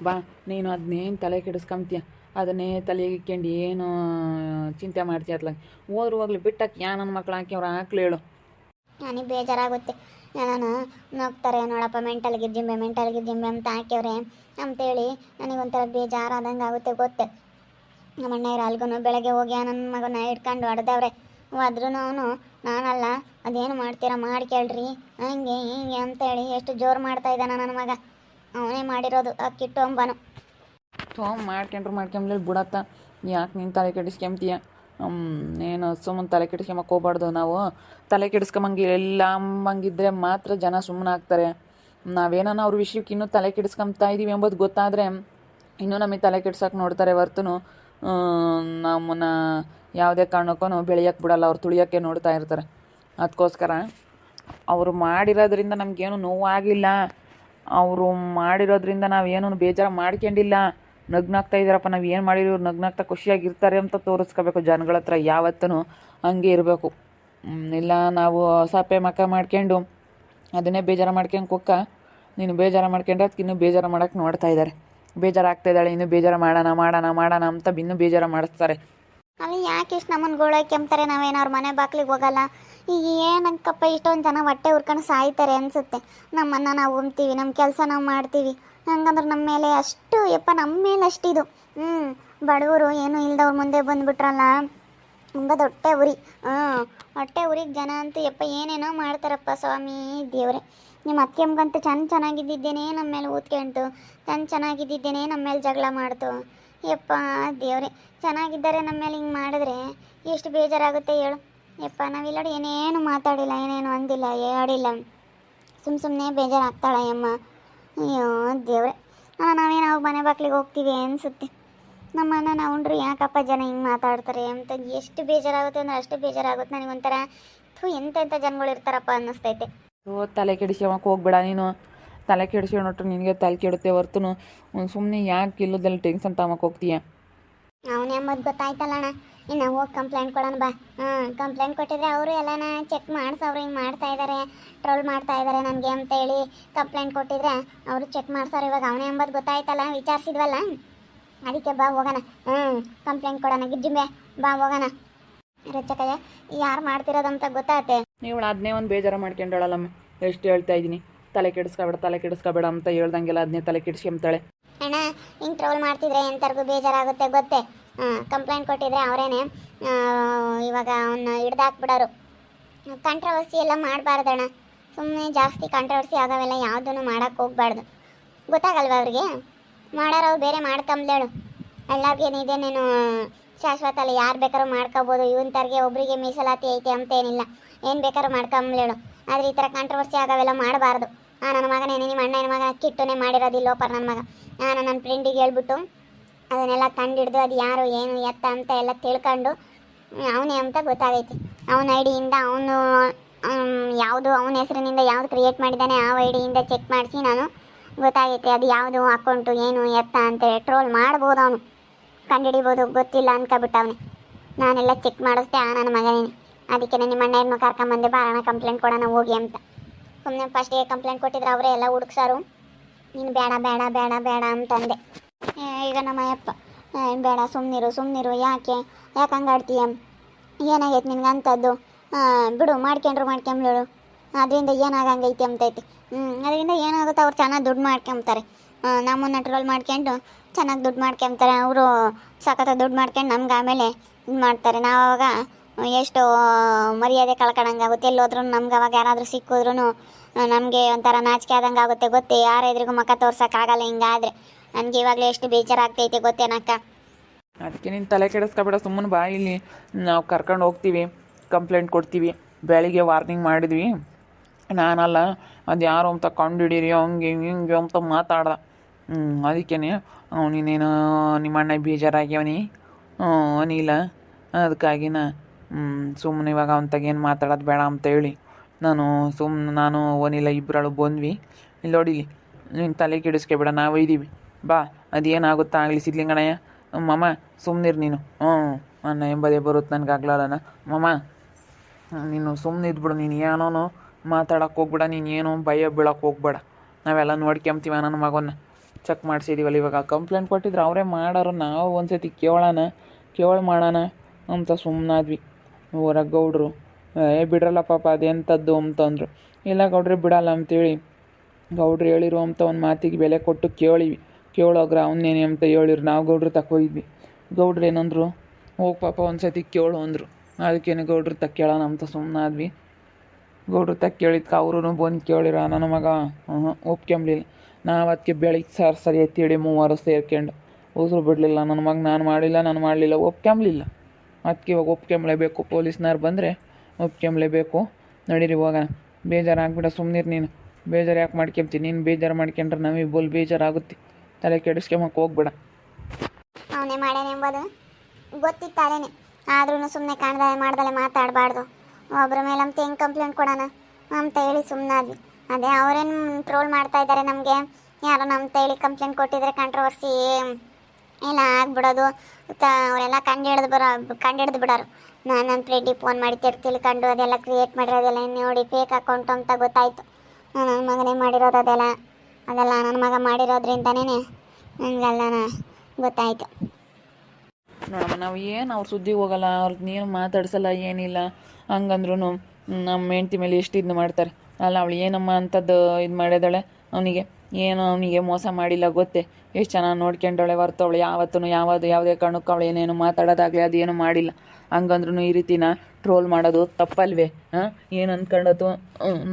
ಬಾ. ನೀನು ಅದನ್ನೇನು ತಲೆ ಕೆಡಿಸ್ಕೊಂತೀಯ, ಅದನ್ನೇ ತಲೆಗೆ ಇಕ್ಕೊಂಡು ಏನು ಚಿಂತೆ ಮಾಡ್ತೀಯ ಅತ್ಲಾಗ. ಹೋದ್ರು ಹೋಗ್ಲಿ ಬಿಟ್ಟಕ್ಕೆ ಯಾ ನನ್ನ ಮಕ್ಳು ಹಾಕ್ಯವ್ರು ಹಾಕ್ಲಿ ಹೇಳು. ನನಗೆ ಬೇಜಾರಾಗುತ್ತೆ. ನಾನು ನೋಡ್ತಾರೆ ನೋಡಪ್ಪ ಮೆಂಟಲ್ಗಿದ್ದಿಂಬೆ ಅಂತ ಹಾಕ್ಯವ್ರೆ ಅಂತೇಳಿ ನನಗೊಂಥರ ಬೇಜಾರಾದಂಗೆ ಆಗುತ್ತೆ ಗೊತ್ತೆ. ನಮ್ಮ ಅಣ್ಣ ಅಲ್ಗೂ ಬೆಳಗ್ಗೆ ಹೋಗಿ ನನ್ನ ಮಗನ ಇಟ್ಕೊಂಡು ಹೊಡೆದವ್ರೆ. ಆದ್ರೂ ನಾನಲ್ಲ, ಅದೇನು ಮಾಡ್ತೀರಾ ಮಾಡ್ಕೇಳ್ರಿ ಹಂಗೆ ಹಿಂಗೆ ಅಂತೇಳಿ ಎಷ್ಟು ಜೋರು ಮಾಡ್ತಾ ಇದ್ದಾನ ನನ್ನ ಮಗ. ಅವನೇ ಮಾಡಿರೋದು ಆ ಕಿಟ್ಟು ಅಂಬನು. ಮಾಡ್ಕೊಂಡ್ಲಿ ಬಿಡತ್ತ. ಯಾಕೆ ನೀನು ತಲೆ ಕೆಡಿಸ್ಕೊಂತೀಯ? ಏನು ಸುಮ್ಮನೆ ತಲೆ ಕೆಡಿಸ್ಕೊಂಬಕ್ಕೆ ಹೋಗ್ಬಾರ್ದು. ನಾವು ತಲೆ ಕೆಡಿಸ್ಕೊಂಬಂಗೆ ಎಲ್ಲ ಅಂಬಂಗಿದ್ರೆ ಮಾತ್ರ ಜನ ಸುಮ್ಮನೆ ಆಗ್ತಾರೆ. ನಾವೇನ ಅವ್ರ ವಿಷಯಕ್ಕೆ ಇನ್ನೂ ತಲೆ ಕೆಡಿಸ್ಕೊಂತಾ ಇದ್ದೀವಿ ಎಂಬುದು ಗೊತ್ತಾದರೆ ಇನ್ನೂ ನಮಗೆ ತಲೆ ಕೆಡ್ಸೋಕೆ ನೋಡ್ತಾರೆ ಹೊರ್ತು ನಮ್ಮನ್ನು ಯಾವುದೇ ಕಾರಣಕ್ಕೂ ಬೆಳೆಯೋಕ್ಕೆ ಬಿಡಲ್ಲ. ಅವ್ರು ತುಳಿಯೋಕ್ಕೆ ನೋಡ್ತಾ ಇರ್ತಾರೆ. ಅದಕ್ಕೋಸ್ಕರ ಅವರು ಮಾಡಿರೋದ್ರಿಂದ ನಮಗೇನು ನೋವಾಗಿಲ್ಲ, ಅವರು ಮಾಡಿರೋದ್ರಿಂದ ನಾವೇನು ಬೇಜಾರು ಮಾಡ್ಕೊಂಡಿಲ್ಲ. ನಗ್ನಾಗ್ತಾ ಇದ್ದಾರಪ್ಪ, ನಾವು ಏನು ಮಾಡಿರೋ ನಗ್ನಾಗ್ತಾ ಖುಷಿಯಾಗಿರ್ತಾರೆ ಅಂತ ತೋರಿಸ್ಕೋಬೇಕು ಜನಗಳ ಹತ್ರ. ಯಾವತ್ತೂ ಹಂಗೆ ಇರಬೇಕು. ಇಲ್ಲ ನಾವು ಸಾಪೆ ಮಕ್ಕ ಮಾಡ್ಕೊಂಡು ಅದನ್ನೇ ಬೇಜಾರು ಮಾಡ್ಕೊಂಡು ಕುಕ್ಕ ನೀನು ಬೇಜಾರು ಮಾಡ್ಕೊಂಡ್ರೆ ಅದಕ್ಕೆ ಇನ್ನೂ ಬೇಜಾರು ಮಾಡೋಕ್ಕೆ ನೋಡ್ತಾ ಇದ್ದಾರೆ. ಬೇಜಾರಾಗ್ತಾಯಿದ್ದಾಳೆ, ಇನ್ನೂ ಬೇಜಾರು ಮಾಡೋಣ ಅಂತ ಇನ್ನೂ ಬೇಜಾರು ಮಾಡಿಸ್ತಾರೆ. ಅಲ್ಲಿ ಯಾಕೆ ಇಷ್ಟು ನಮ್ಮನ್ನು ಗೋಳಕ್ಕೆ ಕೆಮ್ತಾರೆ? ನಾವೇನು ಅವ್ರ ಮನೆ ಬಾಗ್ಲಿಗೆ ಹೋಗಲ್ಲ. ಈಗ ಏನಕ್ಕಪ್ಪ ಇಷ್ಟೊಂದು ಜನ ಹೊಟ್ಟೆ ಉರ್ಕೊಂಡು ಸಾಯ್ತಾರೆ ಅನಿಸುತ್ತೆ. ನಮ್ಮನ್ನು ನಾವು ಉಣ್ತೀವಿ, ನಮ್ಮ ಕೆಲಸ ನಾವು ಮಾಡ್ತೀವಿ. ಹಂಗಂದ್ರೆ ನಮ್ಮ ಮೇಲೆ ಅಷ್ಟು ನಮ್ಮ ಮೇಲೆ ಅಷ್ಟಿದು. ಬಡವರು ಏನೂ ಇಲ್ದವ್ರ ಮುಂದೆ ಬಂದುಬಿಟ್ರಲ್ಲ ಅಂಬದು ಹೊಟ್ಟೆ ಉರಿ. ಹೊಟ್ಟೆ ಉರಿಗೆ ಜನ ಅಂತೂ ಏನೇನೋ ಮಾಡ್ತಾರಪ್ಪ ಸ್ವಾಮಿ ದೇವ್ರೆ. ನಿಮ್ಮ ಅತ್ತೆಮ್ಮಗಂತೂ ಚೆನ್ನಾಗಿದ್ದಿದ್ದೇನೆ ನಮ್ಮ ಮೇಲೆ ಊದ್ಕೊಂತು, ಚೆನ್ನಾಗಿದ್ದಿದ್ದೇನೆ ನಮ್ಮ ಮೇಲೆ ಜಗಳ ಮಾಡ್ತು. ದೇವ್ರೆ, ಚೆನ್ನಾಗಿದ್ದಾರೆ ನಮ್ಮ ಮೇಲೆ ಹಿಂಗೆ ಮಾಡಿದ್ರೆ ಎಷ್ಟು ಬೇಜಾರಾಗುತ್ತೆ ಹೇಳು. ನಾವಿಲ್ಲಡಿ ಏನೇನು ಮಾತಾಡಿಲ್ಲ, ಏನೇನು ಅಂದಿಲ್ಲ, ಹೇಳಿಲ್ಲ, ಸುಮ್ಮನೆ ಬೇಜಾರಾಗ್ತಾಳೆ ಅಮ್ಮ. ಅಯ್ಯೋ ದೇವ್ರೆ, ನಾವೇನು ಅವ್ರ ಮನೆ ಬಾಗ್ಲಿಗೆ ಹೋಗ್ತೀವಿ ಅನಿಸುತ್ತೆ. ನಮ್ಮನ್ನ ನಾವು ಉಂಡ್ರು ಯಾಕಪ್ಪ ಜನ ಹಿಂಗೆ ಮಾತಾಡ್ತಾರೆ ಅಂತ ಎಷ್ಟು ಬೇಜಾರಾಗುತ್ತೆ ಅಂದರೆ ಅಷ್ಟು ಬೇಜಾರಾಗುತ್ತೆ. ನನಗೊಂಥರ ಎಂತೆಂಥ ಜನಗಳು ಇರ್ತಾರಪ್ಪ ಅನ್ನಿಸ್ತೈತೆ. ತಲೆ ಕೆಡಿಸ್ಕೊಳಕ್ಕೆ ಹೋಗ್ಬೇಡ ನೀನು. ತಲೆ ಕೆಡಿಸ್ಕೊಂಡ್ರೆ ನಿನಗೆ ತಲೆ ಕೆಡುತ್ತೆ ಹೊರ್ತು ಸುಮ್ಮನೆ ಯಾಕೆ ಇಲ್ಲದಲ್ಲಿ ಟೆನ್ಷನ್ ತಗೊಂಬಕ್ಕೆ ಹೋಗ್ತೀಯ? ಅವನೇ ಎಂಬುದು ಗೊತ್ತಾಯ್ತಲ್ಲಣ್ಣ. ಇನ್ನು ಹೋಗಿ ಕಂಪ್ಲೇಂಟ್ ಕೊಡೋಣ ಬಾ. ಕಂಪ್ಲೇಂಟ್ ಕೊಟ್ಟಿದ್ರೆ ಅವರು ಎಲ್ಲನ ಚೆಕ್ ಮಾಡಿಸೋರು, ಹಿಂಗೆ ಮಾಡ್ತಾ ಇದ್ದಾರೆ, ಟ್ರೋಲ್ ಮಾಡ್ತಾ ಇದ್ದಾರೆ ನನಗೆ ಅಂತ ಹೇಳಿ ಕಂಪ್ಲೇಂಟ್ ಕೊಟ್ಟಿದ್ರೆ ಅವರು ಚೆಕ್ ಮಾಡ್ಸೋರು. ಇವಾಗ ಅವನೇ ಎಂಬುದು ಗೊತ್ತಾಯ್ತಲ್ಲ, ವಿಚಾರಿಸಿದ್ವಲ್ಲ, ಅದಕ್ಕೆ ಬಾ ಹೋಗೋಣ. ಕಂಪ್ಲೇಂಟ್ ಕೊಡೋಣ. ಗಿಜ್ಜಿಂಬೆ ಬಾ ಹೋಗೋಣ. ರಚಕಯ್ಯ ಯಾರು ಮಾಡ್ತಿರೋದಂತ ಗೊತ್ತಾಗುತ್ತೆ. ನೀವು ಅದನ್ನೇ ಒಂದು ಬೇಜಾರು ಮಾಡ್ಕೊಂಡಳಲ್ಲಮ್ಮ. ಎಷ್ಟು ಹೇಳ್ತಾ ಇದ್ದೀನಿ, ತಲೆ ಕೆಡಿಸ್ಕೋಬೇಡ ಅಂತ ಹೇಳ್ದಂಗೆಲ್ಲ ಅದನ್ನೇ ತಲೆ ಕೆಡಿಸ್ಕೊಂತಾಳೆ. ಅಣ್ಣ ಹಿಂಗೆ ಟ್ರೋಲ್ ಮಾಡ್ತಿದ್ರೆ ಎಂಥರ್ಗೂ ಬೇಜಾರಾಗುತ್ತೆ ಗೊತ್ತೇ. ಕಂಪ್ಲೇಂಟ್ ಕೊಟ್ಟಿದ್ರೆ ಅವರೇನೆ ಇವಾಗ ಅವನ್ನ ಹಿಡ್ದಾಕ್ಬಿಡೋರು. ಕಾಂಟ್ರವರ್ಸಿ ಎಲ್ಲ ಮಾಡಬಾರ್ದಣ್ಣ. ಸುಮ್ಮನೆ ಜಾಸ್ತಿ ಕಾಂಟ್ರವರ್ಸಿ ಆಗೋವೆಲ್ಲ ಯಾವುದನ್ನು ಮಾಡೋಕ್ಕೆ ಹೋಗ್ಬಾರ್ದು. ಗೊತ್ತಾಗಲ್ವ ಅವ್ರಿಗೆ? ಮಾಡೋರು ಬೇರೆ ಮಾಡ್ಕೊಂಬ್ಲೇಳು. ಎಲ್ಲರಿಗೇನಿದೇನೇನು ಶಾಶ್ವತ ಅಲ್ಲ, ಯಾರು ಬೇಕಾದ್ರೂ ಮಾಡ್ಕೋಬೋದು. ಇವಂತರ್ಗೆ ಒಬ್ಬರಿಗೆ ಮೀಸಲಾತಿ ಐತೆ ಅಂತೇನಿಲ್ಲ, ಏನು ಬೇಕಾದ್ರೂ ಮಾಡ್ಕೊಂಬ್ಲೇಳು. ಆದರೆ ಈ ಥರ ಕಾಂಟ್ರವರ್ಸಿ ಆಗೋವೆಲ್ಲ ಮಾಡಬಾರ್ದು. ನನ್ನ ಮಗನೇನೆ ನಿಮ್ಮ ಅಣ್ಣನ ಮಗ ಕಿಟ್ಟುನೇ ಮಾಡಿರೋದಿಲ್ಲೋಪರ್ ನನ್ನ ಮಗ. ನಾನು ನನ್ನ ಫ್ರೆಂಡಿಗೆ ಹೇಳ್ಬಿಟ್ಟು ಅದನ್ನೆಲ್ಲ ಕಂಡಿಡ್ದು ಅದು ಯಾರು ಏನು ಎತ್ತ ಅಂತ ಎಲ್ಲ ತಿಳ್ಕೊಂಡು ಅವನೇ ಅಂತ ಗೊತ್ತಾಗೈತಿ. ಅವನ ಐಡಿಯಿಂದ ಅವನು ಯಾವುದು ಅವನ ಹೆಸರಿನಿಂದ ಯಾವುದು ಕ್ರಿಯೇಟ್ ಮಾಡಿದ್ದಾನೆ ಆ ಐಡಿಯಿಂದ ಚೆಕ್ ಮಾಡಿಸಿ ನಾನು ಗೊತ್ತಾಗೈತೆ ಅದು ಯಾವುದು ಅಕೌಂಟು ಏನು ಎತ್ತ ಅಂತೇಳಿ. ಟ್ರೋಲ್ ಮಾಡ್ಬೋದು, ಅವನು ಕಂಡುಹಿಡಿಬೋದು, ಗೊತ್ತಿಲ್ಲ ಅನ್ಕೊಬಿಟ್ಟು ಅವನೇ. ನಾನೆಲ್ಲ ಚೆಕ್ ಮಾಡಿಸ್ದೆ ನನ್ನ ಮಗನೇನೆ. ಅದಕ್ಕೆ ನಿಮ್ಮ ಅಣ್ಣನ ಕರ್ಕೊಂಬಂದೆ, ಬಾರಣ ಕಂಪ್ಲೇಂಟ್ ಕೊಡೋಣ ಹೋಗಿ ಅಂತ. ಸುಮ್ಮನೆ ಫಸ್ಟಿಗೆ ಕಂಪ್ಲೇಂಟ್ ಕೊಟ್ಟಿದ್ರೆ ಅವರೇ ಎಲ್ಲ ಹುಡುಕ್ಸಾರು. ನೀನು ಬೇಡ ಬೇಡ ಬೇಡ ಬೇಡ ಅಂತಂದೆ. ಈಗ ನಮ್ಮ ಅಯ್ಯಪ್ಪ ಬೇಡ ಸುಮ್ಮನಿರು ಯಾಕೆ ಹಂಗೆ ಆಡ್ತೀಯ, ಏನಾಗೈತೆ ನಿನ್ಗೆ ಅಂಥದ್ದು, ಬಿಡು ಮಾಡ್ಕೊಂಬ್ಲೇಳು, ಅದರಿಂದ ಏನಾಗಂಗೈತಿ ಅಂತೈತಿ. ಅದರಿಂದ ಏನಾಗುತ್ತೆ, ಅವ್ರು ಚೆನ್ನಾಗಿ ದುಡ್ಡು ಮಾಡ್ಕೊಂತಾರೆ. ನಮ್ಮನ್ನು ಟ್ರೋಲ್ ಮಾಡ್ಕೊಂಡು ಚೆನ್ನಾಗಿ ದುಡ್ಡು ಮಾಡ್ಕೊಂತಾರೆ. ಅವರು ಸಖತ್ತ ದುಡ್ಡು ಮಾಡ್ಕೊಂಡು ನಮ್ಗೆ ಆಮೇಲೆ ಇದು ಮಾಡ್ತಾರೆ. ನಾವು ಅವಾಗ ಎಷ್ಟು ಮರ್ಯಾದೆ ಕಳ್ಕೊಂಡಂಗಾಗುತ್ತೆ. ಎಲ್ಲೋದ್ರೂ ನಮ್ಗೆ ಅವಾಗ ಯಾರಾದರೂ ಸಿಕ್ಕಿದ್ರೂ ನಮಗೆ ಒಂಥರ ನಾಚಿಕೆ ಆದಂಗೆ ಆಗುತ್ತೆ ಗೊತ್ತೇ. ಯಾರ ಎದುರಿಗೂ ಮುಖ ತೋರ್ಸೋಕ್ಕಾಗಲ್ಲ ಹಿಂಗಾದರೆ. ನನಗೆ ಇವಾಗಲೇ ಎಷ್ಟು ಬೇಜಾರಾಗ್ತೈತೆ ಗೊತ್ತೇನಕ್ಕ. ಅದಕ್ಕೆ ನೀನು ತಲೆ ಕೆಡಿಸ್ಕೊಬೇಡ, ಸುಮ್ಮನೆ ಬಾ. ಇಲ್ಲಿ ನಾವು ಕರ್ಕೊಂಡು ಹೋಗ್ತೀವಿ, ಕಂಪ್ಲೇಂಟ್ ಕೊಡ್ತೀವಿ. ಬೆಳಿಗ್ಗೆ ವಾರ್ನಿಂಗ್ ಮಾಡಿದ್ವಿ, ನಾನಲ್ಲ ಅದು ಯಾರು ಅಂತ ಕಂಡುಹಿಡೀರಿ ಹಂಗೆ ಹಿಂಗೆ ಅಂತ ಮಾತಾಡ್ದ. ಅದಕ್ಕೇ ನೀನೇನು ನಿಮ್ಮ ಅಣ್ಣ ಬೇಜಾರಾಗ್ಯವನಿ ಅನಿಲ್ಲ. ಅದಕ್ಕಾಗಿನ ಸುಮ್ಮನೆ ಇವಾಗ ಅವನ್ತಾಗೇನು ಮಾತಾಡೋದು ಬೇಡ ಅಂತ ಹೇಳಿ ನಾನು ಓನಿಲ್ಲ ಇಬ್ಬರಳು ಬಂದ್ವಿ. ಇಲ್ಲಿ ನೋಡಿಲಿ, ನೀನು ತಲೆ ಕೆಡಿಸ್ಕೊಬೇಡ, ನಾವು ಇದ್ದೀವಿ ಬಾ. ಅದೇನಾಗುತ್ತಾ ಆಗಲಿ ಸಿದ್ಲಿಂಗಣ್ಣಯ್ಯ. ಮಮ್ಮ ಸುಮ್ಮನಿರು ನೀನು. ಅನ್ನ ಎಂಬುದೇ ಬರುತ್ತೆ ನನಗಾಗ್ಲಲ್ಲನ. ಮಮ್ಮ ನೀನು ಸುಮ್ಮನೆ ಇದ್ಬಿಡು. ನೀನು ಏನೋ ಮಾತಾಡೋಕ್ಕೆ ಹೋಗ್ಬೇಡ, ನೀನು ಏನೋ ಭಯ ಬೀಳೋಕ್ಕೆ ಹೋಗ್ಬೇಡ. ನಾವೆಲ್ಲ ನೋಡ್ಕೊಂತೀವ ನನ್ನ ಮಗನ್ನ. ಚೆಕ್ ಮಾಡಿಸಿದೀವಲ್ಲ, ಇವಾಗ ಕಂಪ್ಲೇಂಟ್ ಕೊಟ್ಟಿದ್ರೆ ಅವರೇ ಮಾಡೋರು, ನಾವು ಒಂದ್ಸತಿ ಮಾಡೋಣ ಅಂತ ಸುಮ್ಮನಾದ್ವಿ. ಹೊರಗೆ ಗೌಡ್ರು ಬಿಡ್ರಲ್ಲ ಪಾಪ ಅದೆಂಥದ್ದು ಅಂತಂದರು. ಇಲ್ಲ ಗೌಡ್ರಿ ಬಿಡಲ್ಲ ಅಂತೇಳಿ ಗೌಡ್ರು ಹೇಳಿರು ಅಂತ ಒಂದು ಮಾತಿಗೆ ಬೆಲೆ ಕೊಟ್ಟು ಕೇಳೋಗ್ರ ಅವನ್ನೇನೆ ಅಂತ ಹೇಳಿರು. ನಾವು ಗೌಡ್ರು ತಗೋಯಿದ್ವಿ. ಗೌಡ್ರು ಏನಂದ್ರು, ಹೋಗಿ ಪಾಪ ಒಂದ್ಸತಿ ಕೇಳು ಅಂದರು. ಅದಕ್ಕೇನೆ ಗೌಡ್ರು ಕೇಳೋಣ ಅಂತ ಸುಮ್ಮನಾದ್ವಿ. ಗೌಡ್ರು ಕೇಳಿದ್ಕೆ ಅವ್ರೂ ಬಂದು ಕೇಳಿರ ನನ್ನ ಮಗ ಒಪ್ಕೊಂಬ್ಲಿಲ್ಲ. ನಾವು ಅದಕ್ಕೆ ಬೆಳಿಗ್ಗೆ ಸರಿ ಎತ್ತಿಡಿ ಮೂವರು ಸೇರ್ಕೊಂಡು ಉಸಿರು ಬಿಡಲಿಲ್ಲ. ನನ್ನ ಮಗ ನಾನು ಮಾಡಲಿಲ್ಲ ಒಪ್ಕೊಂಬ್ಲಿಲ್ಲ. ಅದಕ್ಕೆ ಇವಾಗ ಒಪ್ಕೊಂಬ್ಲೇಬೇಕು. ಪೊಲೀಸ್ನವ್ರು ಬಂದರೆ ಒಪ್ಕೊಂಬ್ಲೇಬೇಕು. ನಡೀರಿ ಹೋಗೋಣ. ಬೇಜಾರಾಗ್ಬಿಡ, ಸುಮ್ಮನಿರು ನೀನು. ಬೇಜಾರು ಯಾಕೆ ಮಾಡ್ಕೊಂತೀನಿ? ನೀನು ಬೇಜಾರು ಮಾಡ್ಕೊಂಡ್ರೆ ನಮಗೆ ಬೋಲ್ ಬೇಜಾರಾಗುತ್ತೆ. ತಲೆ ಕೆಡಿಸ್ಕೊಂಬಕ್ಕೆ ಹೋಗ್ಬೇಡ. ಅವನೇ ಮಾಡ್ಯಾನೆ ಎಂಬುದು ಗೊತ್ತಿತ್ತಾರೇನೆ, ಆದ್ರೂ ಸುಮ್ಮನೆ ಮಾಡ್ದಲೆ ಮಾತಾಡಬಾರ್ದು. ಒಬ್ಬರ ಮೇಲೆ ಅಂತ ಹೆಂಗೆ ಕಂಪ್ಲೇಂಟ್ ಕೊಡೋಣ ಅಂತ ಹೇಳಿ ಸುಮ್ಮನಾದ್ವಿ. ಅದೇ ಅವರೇನು ಟ್ರೋಲ್ ಮಾಡ್ತಾ ಇದ್ದಾರೆ ನಮಗೆ, ಯಾರೋ ನಮ್ಮ ಹೇಳಿ ಕಂಪ್ಲೇಂಟ್ ಕೊಟ್ಟಿದ್ರೆ ಕಾಂಟ್ರವರ್ಸಿ ಎಲ್ಲ ಆಗ್ಬಿಡೋದು. ಅವರೆಲ್ಲ ಕಂಡಿಡ್ದು ಬಿಡೋರು. ನನ್ನ ಫ್ರೆಂಡಿಗೆ ಫೋನ್ ಮಾಡಿ ತಿಳ್ಕೊಂಡು ಅದೆಲ್ಲ ಕ್ರಿಯೇಟ್ ಮಾಡಿರೋದೆಲ್ಲ ನೋಡಿ ಫೇಕ್ ಅಕೌಂಟ್ ಅಂತ ಗೊತ್ತಾಯಿತು. ನನ್ನ ಮಗನೇ ಮಾಡಿರೋದು ಅದೆಲ್ಲ ನನ್ನ ಮಗ ಮಾಡಿರೋದ್ರಿಂದನೇ ನನಗೆಲ್ಲ ಗೊತ್ತಾಯಿತು. ನೋಡಮ್ಮ, ನಾವು ಏನು ಅವ್ರ ಸುದ್ದಿಗೆ ಹೋಗಲ್ಲ, ಅವ್ರಿಗೆ ನೀನು ಮಾತಾಡ್ಸಲ್ಲ, ಏನಿಲ್ಲ. ಹಂಗಂದ್ರೂ ನಮ್ಮ ಹೆಂಡ್ತಿ ಮೇಲೆ ಎಷ್ಟು ಇದನ್ನ ಮಾಡ್ತಾರೆ ಅಲ್ಲ. ಅವಳು ಏನಮ್ಮ ಅಂಥದ್ದು ಇದು ಮಾಡಿದಾಳೆ ಅವನಿಗೆ ಮೋಸ ಮಾಡಿಲ್ಲ ಗೊತ್ತೇ. ಎಷ್ಟು ಚೆನ್ನಾಗಿ ನೋಡ್ಕೊಂಡವಳೆ ಹೊರ್ತು ಅವಳು ಯಾವತ್ತೂ ಯಾವುದೇ ಕಾರಣಕ್ಕೂ ಅವಳು ಏನೇನು ಮಾತಾಡೋದಾಗಲಿ ಅದೇನು ಮಾಡಿಲ್ಲ. ಹಂಗಂದ್ರೂ ಈ ರೀತಿನ ಟ್ರೋಲ್ ಮಾಡೋದು ತಪ್ಪಲ್ವೇ? ಏನು ಅಂದ್ಕೊಂಡತ್ತು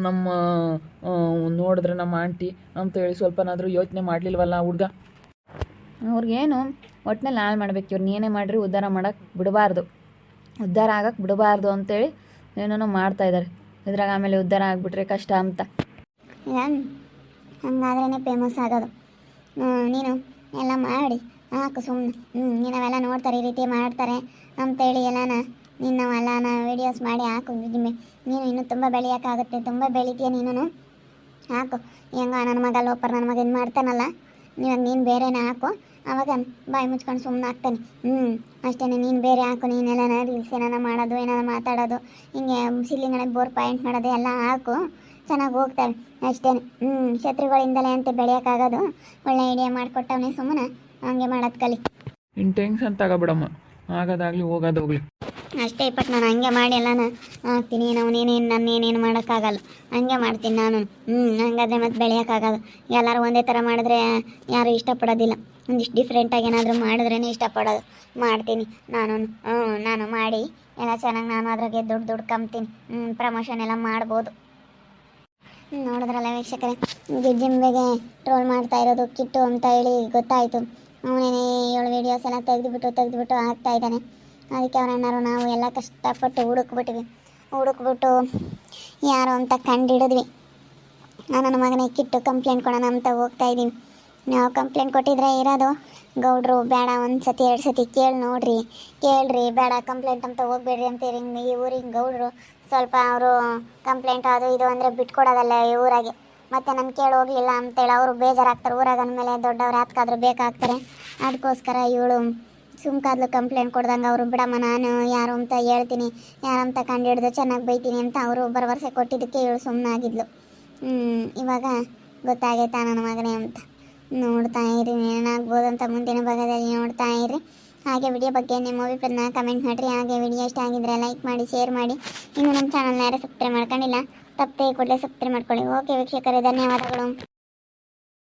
ನಮ್ಮ ನೋಡಿದ್ರೆ ನಮ್ಮ ಆಂಟಿ ಅಂತ ಹೇಳಿ ಸ್ವಲ್ಪನಾದರೂ ಯೋಚನೆ ಮಾಡಲಿಲ್ವಲ್ಲ ಹುಡುಗ. ಅವ್ರಿಗೇನು ಒಟ್ಟಿನಲ್ಲಿ ಹಾಳು ಮಾಡ್ಬೇಕು. ಇವ್ರನ್ನ ಏನೇ ಮಾಡಿರಿ ಉದ್ಧಾರ ಆಗಕ್ಕೆ ಬಿಡಬಾರ್ದು ಅಂತೇಳಿ ಏನೇನೋ ಮಾಡ್ತಾಯಿದ್ದಾರೆ. ಇದ್ರಾಗ ಆಮೇಲೆ ಉದ್ಧಾರ ಆಗಿಬಿಟ್ರೆ ಕಷ್ಟ ಅಂತ. ಹಂಗಾದ್ರೇ ಫೇಮಸ್ ಆಗೋದು. ನೀನು ಎಲ್ಲ ಮಾಡಿ ಹಾಕು ಸುಮ್ಮನೆ. ನೀನವೆಲ್ಲ ನೋಡ್ತಾರೆ, ಈ ರೀತಿ ಮಾಡ್ತಾರೆ ಅಂತೇಳಿ ಎಲ್ಲನ ನಿನ್ನವೆಲ್ಲನ ವೀಡಿಯೋಸ್ ಮಾಡಿ ಹಾಕು. ನೀನು ಇನ್ನೂ ತುಂಬ ಬೆಳೆಯೋಕ್ಕಾಗುತ್ತೆ, ತುಂಬ ಬೆಳಿತೀಯ ನೀನು. ಹಾಕು. ಹೆಂಗ ನನ್ನ ಮಗ ಲೋಪರ್ ನನ್ನ ಮಗ ಇದು ಮಾಡ್ತಾನಲ್ಲ, ಇವಾಗ ನೀನು ಬೇರೆನೇ ಹಾಕು. ಆವಾಗ ಬಾಯಿ ಮುಚ್ಕೊಂಡು ಸುಮ್ಮನೆ ಹಾಕ್ತಾನೆ. ಅಷ್ಟೇ. ನೀನು ಬೇರೆ ಹಾಕು. ನೀನೆಲ್ಲ ರೀಲ್ಸ್ ಏನಾರ ಮಾಡೋದು, ಏನಾರ ಮಾತಾಡೋದು, ಹಿಂಗೆ ಸಿಲ್ಲಿಗಳಿಗೆ ಬೋರ್ ಪಾಯಿಂಟ್ ಮಾಡೋದು ಎಲ್ಲ ಹಾಕು. ಚೆನ್ನಾಗಿ ಹೋಗ್ತವೆ ಅಷ್ಟೇ. ಶತ್ರುಗಳಿಂದಲೇ ಅಂತ ಬೆಳೆಯೋಕ್ಕಾಗೋದು. ಒಳ್ಳೆ ಐಡಿಯಾ ಮಾಡಿಕೊಟ್ಟವನೇ, ಸುಮ್ಮನೆ ಹಂಗೆ ಮಾಡೋದು ಕಲಿ. ಇನ್ನು ಟೆನ್ಷನ್ ತಗೋಬಿಡಮ್ಮ, ಆಗೋದಾಗಲಿ ಹೋಗೋದೋಗ್ಲಿ ಅಷ್ಟೇ. ನಾನು ಹಂಗೆ ಮಾಡಿ ಎಲ್ಲನ ಹಾಕ್ತೀನಿ. ನನ್ನೇನೇನು ಮಾಡೋಕ್ಕಾಗಲ್ಲ, ಹಂಗೆ ಮಾಡ್ತೀನಿ ನಾನು. ಹಂಗಾದ್ರೆ ಮತ್ತೆ ಬೆಳೆಯೋಕ್ಕಾಗಲ್ಲ. ಎಲ್ಲರೂ ಒಂದೇ ಥರ ಮಾಡಿದ್ರೆ ಯಾರೂ ಇಷ್ಟಪಡೋದಿಲ್ಲ. ಒಂದಿಷ್ಟು ಡಿಫ್ರೆಂಟಾಗಿ ಏನಾದರೂ ಮಾಡಿದ್ರೇ ಇಷ್ಟಪಡೋದು. ಮಾಡ್ತೀನಿ ನಾನು ಮಾಡಿ ಎಲ್ಲ ಚೆನ್ನಾಗಿ ನಾನು ಅದ್ರಾಗೆ ದುಡ್ಡು ಕಮ್ತೀನಿ. ಪ್ರಮೋಷನ್ ಎಲ್ಲ ಮಾಡ್ಬೋದು. ನೋಡಿದ್ರಲ್ಲ ವೀಕ್ಷಕರೇ, ಜಿಂಬೆಗೆ ಟ್ರೋಲ್ ಮಾಡ್ತಾ ಇರೋದು ಕಿಟ್ಟು ಅಂತ ಹೇಳಿ ಗೊತ್ತಾಯಿತು. ಅವನೇನೇ 7 ವೀಡಿಯೋಸ್ ಎಲ್ಲ ತೆಗೆದುಬಿಟ್ಟು ಹಾಕ್ತಾ ಇದ್ದಾನೆ. ಅದಕ್ಕೆ ಅವರನ್ನಾರು ನಾವು ಎಲ್ಲ ಕಷ್ಟಪಟ್ಟು ಹುಡುಕ್ಬಿಟ್ಟು ಯಾರು ಅಂತ ಕಂಡುಹಿಡಿದ್ವಿ. ನನ್ನ ಮಗನೇ ಕಿಟ್ಟು ಕಂಪ್ಲೇಂಟ್ ಕೊಡೋಣ ಅಂತ ಹೋಗ್ತಾ ಇದ್ದೀವಿ. ನಾವು ಕಂಪ್ಲೇಂಟ್ ಕೊಟ್ಟಿದ್ರೆ ಇರೋದು ಗೌಡ್ರು ಬೇಡ, 1 ಸತಿ 2 ಸತಿ ಕೇಳ್ರಿ ಬೇಡ ಕಂಪ್ಲೇಂಟ್ ಅಂತ ಹೋಗ್ಬೇಡ್ರಿ ಅಂತ ಈ ಊರಿಗೆ ಗೌಡ್ರು ಸ್ವಲ್ಪ ಅವರು ಕಂಪ್ಲೇಂಟ್ ಅದು ಇದು ಅಂದರೆ ಬಿಟ್ಕೊಡೋದಲ್ಲ ಈ ಊರಾಗೆ. ಮತ್ತು ನಾನು ಕೇಳಿ ಹೋಗಲಿಲ್ಲ ಅಂತೇಳಿ ಅವರು ಬೇಜಾರಾಗ್ತಾರೆ. ಊರಾಗ ಅಂದಮೇಲೆ ದೊಡ್ಡವ್ರು ಯಾತ್ಕಾದ್ರೂ ಬೇಕಾಗ್ತಾರೆ. ಅದಕ್ಕೋಸ್ಕರ ಇವಳು ಸುಮ್ಕಾದ್ಲು ಕಂಪ್ಲೇಂಟ್ ಕೊಡ್ದಂಗೆ. ಅವರು ಬಿಡಮ್ಮ ನಾನು ಯಾರು ಅಂತ ಹೇಳ್ತೀನಿ, ಯಾರಂತ ಕಂಡುಹಿಡ್ದು ಚೆನ್ನಾಗಿ ಬೈತೀನಿ ಅಂತ ಅವರು ಭರವಸೆ ಕೊಟ್ಟಿದ್ದಕ್ಕೆ ಇವಳು ಸುಮ್ಮನಾಗಿದ್ಲು. ಇವಾಗ ಗೊತ್ತಾಗೈತಾ ನನ್ನ ಮಗನೇ ಅಂತ. ನೋಡ್ತಾ ಇರಿ ಏನಾಗ್ಬೋದು ಅಂತ ಮುಂದಿನ ಭಾಗದಲ್ಲಿ ನೋಡ್ತಾ ಇರಿ. ಹಾಗೆ ವಿಡಿಯೋ ಬಗ್ಗೆ ನಿಮ್ಮ ಅಭಿಪ್ರಾಯನ ಕಮೆಂಟ್ ಮಾಡಿರಿ. ಹಾಗೆ ವಿಡಿಯೋ ಇಷ್ಟ ಆಗಿದ್ರೆ ಲೈಕ್ ಮಾಡಿ, ಶೇರ್ ಮಾಡಿ. ಇನ್ನು ನಮ್ಮ ಚಾನಲ್ನ ಯಾರು ಸಬ್ಸ್ಕ್ರೈಬ್ ಮಾಡ್ಕೊಂಡಿಲ್ಲ ತಪ್ಪದೆ ಕೂಡಲೇ ಸಬ್ಸ್ಕ್ರೈಬ್ ಮಾಡ್ಕೊಳ್ಳಿ. ಓಕೆ ವೀಕ್ಷಕರೇ, ಧನ್ಯವಾದಗಳು.